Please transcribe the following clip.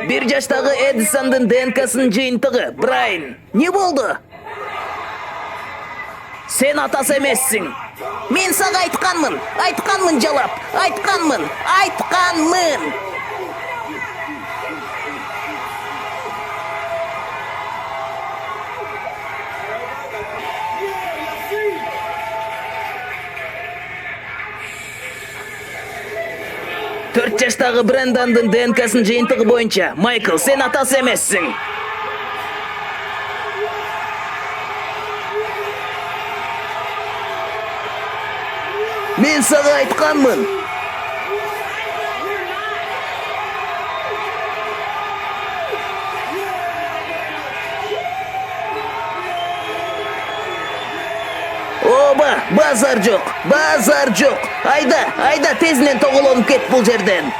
1 жаштагы Эдисондун ДНКсынын жыйынтыгы, Брайан. Не болду? Сен атасы эмессиң. Мен сага айтканмын жалап, айтканмын. Төрт жаштагы Брэндондун ДНКсынын жыйынтыгы боюнча, Майкл, сен атасы эмессиң. Мен сага айтканмын. Оба, базар жок. Айда, тезинен тоголонуп кет бул жерден.